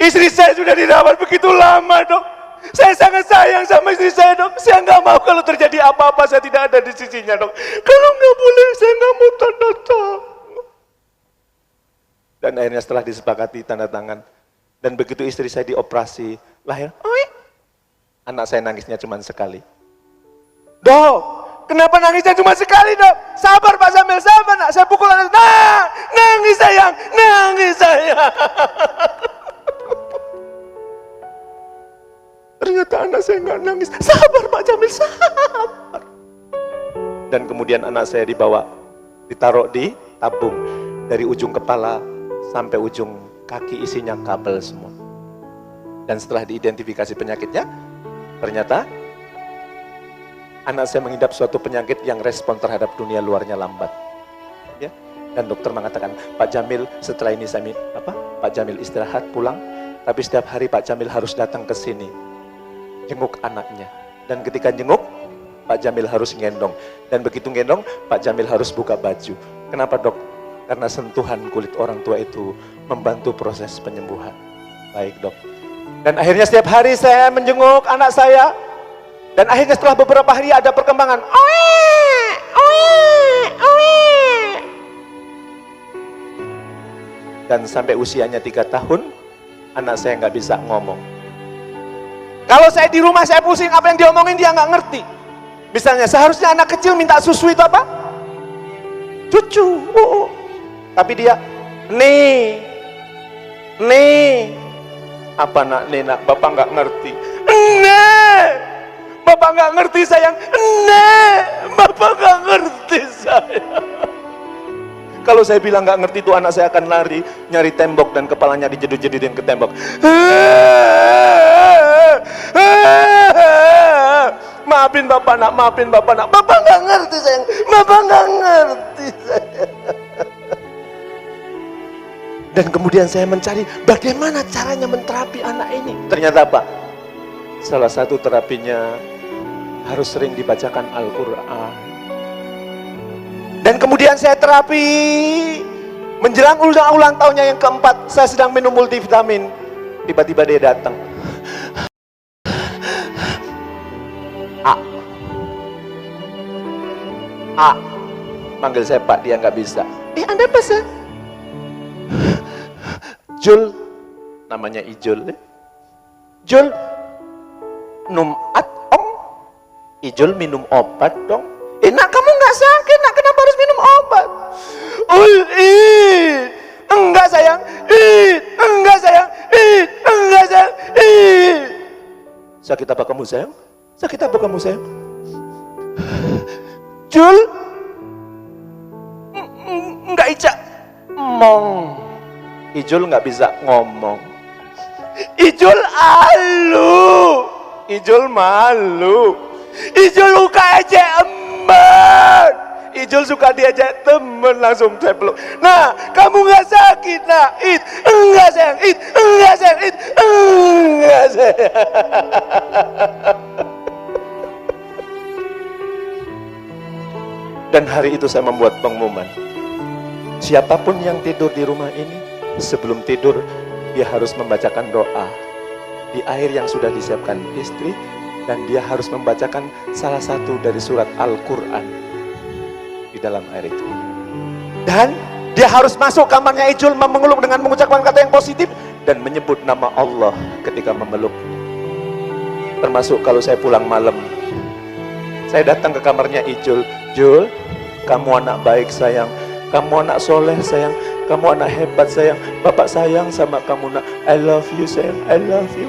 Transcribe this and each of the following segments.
Istri saya sudah dirawat begitu lama, Dok. Saya sangat sayang sama istri saya, Dok. Saya nggak mau kalau terjadi apa-apa saya tidak ada di sisinya, Dok. Kalau nggak boleh, saya nggak mau tanda tangan. Dan akhirnya setelah disepakati tanda tangan, dan begitu istri saya dioperasi, lahir, anak saya nangisnya cuma sekali. Dok, kenapa nangisnya cuma sekali, Dok? Sabar Pak Jamil, sabar nak. Saya pukul anak. Nah, nangis sayang, nangis sayang. Ternyata anak saya nggak nangis. Sabar Pak Jamil, sabar. Dan kemudian anak saya dibawa, ditaruh di tabung dari ujung kepala sampai ujung kaki, isinya kabel semua. Dan setelah diidentifikasi penyakitnya, ternyata anak saya mengidap suatu penyakit yang respon terhadap dunia luarnya lambat. Ya. Dan dokter mengatakan, Pak Jamil setelah ini Pak Jamil istirahat pulang, tapi setiap hari Pak Jamil harus datang ke sini, jenguk anaknya. Dan ketika jenguk, Pak Jamil harus ngendong. Dan begitu ngendong, Pak Jamil harus buka baju. Kenapa, Dok? Karena sentuhan kulit orang tua itu membantu proses penyembuhan. Baik, Dok. Dan akhirnya setiap hari saya menjenguk anak saya. Dan akhirnya setelah beberapa hari ada perkembangan. Dan sampai usianya 3 tahun, anak saya nggak bisa ngomong. Kalau saya di rumah saya pusing, apa yang diomongin dia nggak ngerti. Misalnya seharusnya anak kecil minta susu itu apa? Cucu. Tapi dia, nih, apa nak, nih nak, bapak nggak ngerti. Bapak nggak ngerti sayang. Bapak nggak ngerti sayang. Kalau saya bilang nggak ngerti itu anak saya akan lari, nyari tembok dan kepalanya dijedut-jedutin ke tembok. Maafin bapak nak, maafin bapak nak. Bapak nggak ngerti sayang. Bapak nggak ngerti sayang. Dan kemudian saya mencari bagaimana caranya menterapi anak ini. Ternyata apa? Salah satu terapinya harus sering dibacakan Al-Quran. Dan kemudian saya terapi menjelang ulang tahunnya yang keempat, saya sedang minum multivitamin. Tiba-tiba dia datang. Panggil saya Pak, dia nggak bisa. Anda apa sih? Jul, namanya Ijul. Jul, Ijul minum obat dong. Nak kamu nggak sakit, nak kenapa harus minum obat? Enggak sayang, enggak sayang, enggak sayang. Sakit apa kamu sayang? Sakit apa kamu sayang? Jul, enggak Ica, mong. Ijul nggak bisa ngomong. Ijul alu, Ijul malu, Ijul suka aja emban, Ijul suka diajak temen langsung saya peluk. Nah, kamu nggak sakit nak? Enggak sayang, enggak sayang, enggak sayang. Dan hari itu saya membuat pengumuman, siapapun yang tidur di rumah ini, sebelum tidur dia harus membacakan doa di air yang sudah disiapkan istri, dan dia harus membacakan salah satu dari surat Al-Quran di dalam air itu. Dan dia harus masuk kamarnya Ijul memeluk dengan mengucapkan kata yang positif dan menyebut nama Allah ketika memeluk. Termasuk kalau saya pulang malam, saya datang ke kamarnya Ijul. Jul, kamu anak baik sayang, kamu anak soleh sayang, kamu anak hebat sayang, bapak sayang sama kamu nak. I love you sayang, I love you.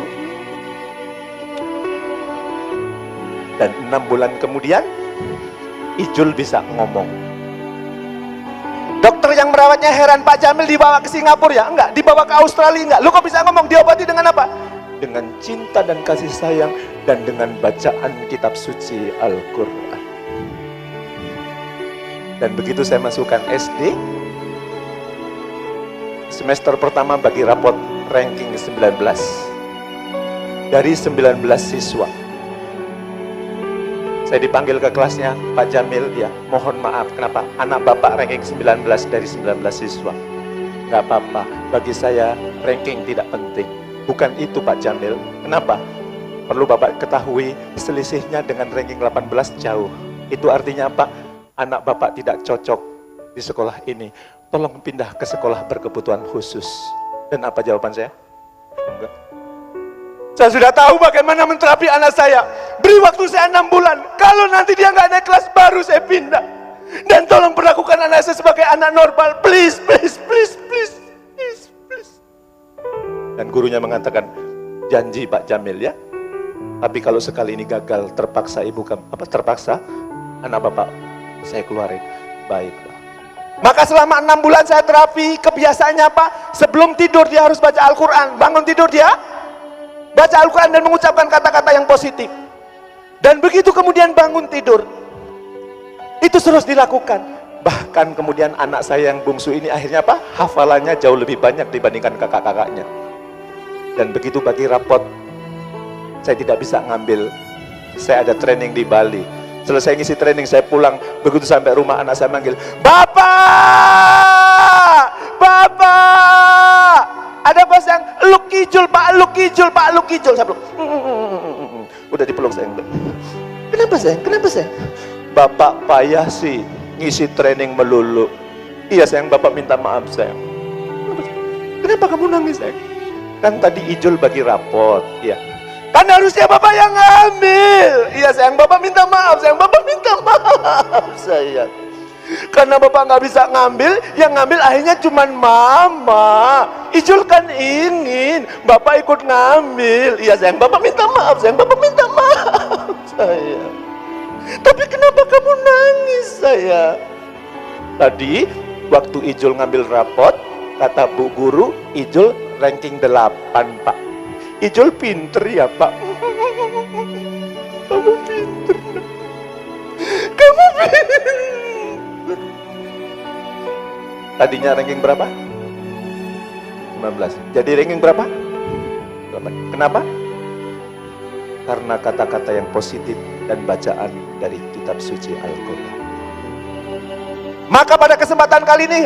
Dan 6 bulan kemudian Ijul bisa ngomong. Dokter yang merawatnya heran, Pak Jamil dibawa ke Singapura ya? Enggak. Dibawa ke Australia? Enggak. Lu kok bisa ngomong? Diobati dengan apa? Dengan cinta dan kasih sayang, dan dengan bacaan kitab suci Al-Quran. Dan begitu saya masukkan SD, semester pertama bagi rapot ranking 19 dari 19 siswa. Saya dipanggil ke kelasnya, Pak Jamil, ya mohon maaf, kenapa? Anak bapak ranking 19 dari 19 siswa. Gak apa-apa, bagi saya ranking tidak penting. Bukan itu Pak Jamil. Kenapa? Perlu Bapak ketahui, selisihnya dengan ranking 18 jauh. Itu artinya apa? Anak Bapak tidak cocok di sekolah ini. Tolong pindah ke sekolah berkebutuhan khusus. Dan apa jawaban saya? Enggak. Saya sudah tahu bagaimana menterapi anak saya. Beri waktu saya 6 bulan. Kalau nanti dia nggak naik kelas, baru saya pindah. Dan tolong perlakukan anak saya sebagai anak normal. Please, please, please, please, please, please. Dan gurunya mengatakan, janji Pak Jamil ya. Tapi kalau sekali ini gagal, terpaksa terpaksa anak Bapak saya keluarin. Baiklah. Maka selama 6 bulan saya terapi, kebiasaannya apa? Sebelum tidur dia harus baca Al-Quran. Bangun tidur dia baca Al-Quran dan mengucapkan kata-kata yang positif. Dan begitu kemudian bangun tidur, itu terus dilakukan. Bahkan kemudian anak saya yang bungsu ini akhirnya apa? Hafalannya jauh lebih banyak dibandingkan kakak-kakaknya. Dan begitu bagi rapot, saya tidak bisa ngambil. Saya ada training di Bali. Selesai ngisi training, saya pulang. Begitu sampai rumah, anak saya manggil, Bapak! Bapak! Ada bos yang Luk Kijul, Pak Luk Kijul, Pak Luk Kijul. Saya peluk. Udah dipeluk sayang. Kenapa sayang? Kenapa sayang? Bapak payah sih ngisi training melulu. Iya sayang, Bapak minta maaf sayang. Kenapa kamu nangis sayang? Kan tadi Ijul bagi rapot. Iya. Kan harusnya Bapak yang ngambil. Iya sayang, Bapak minta maaf sayang. Bapak minta maaf sayang. Karena Bapak nggak bisa ngambil, yang ngambil akhirnya cuman Mama. Ijul kan ingin Bapak ikut ngambil. Iya sayang, Bapak minta maaf sayang. Bapak minta maaf sayang. Tapi kenapa kamu nangis sayang? Tadi waktu Ijul ngambil rapot, kata Bu Guru, Ijul ranking 8 Pak. Ijul pinter ya Pak. Kamu pinter. Kamu pinter. Tadinya ranking berapa? 15. Jadi ranking berapa? 8. Kenapa? Karena kata-kata yang positif dan bacaan dari kitab suci Al-Quran. Maka pada kesempatan kali ini,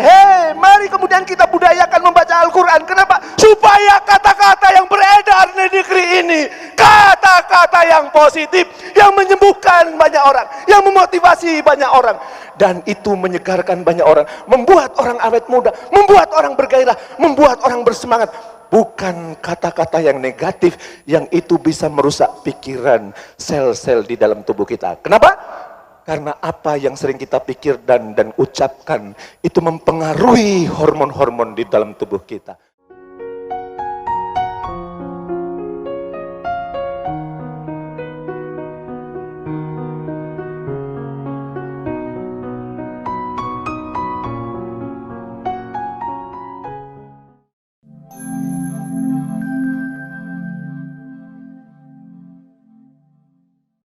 mari kemudian kita budayakan membaca Al-Quran. Kenapa? Supaya kata-kata yang beredar di negeri ini, kata-kata yang positif, yang menyembuhkan banyak orang, yang memotivasi banyak orang, dan itu menyegarkan banyak orang, membuat orang awet muda, membuat orang bergairah, membuat orang bersemangat. Bukan kata-kata yang negatif, yang itu bisa merusak pikiran, sel-sel di dalam tubuh kita. Kenapa? Karena apa yang sering kita pikir dan ucapkan itu mempengaruhi hormon-hormon di dalam tubuh kita.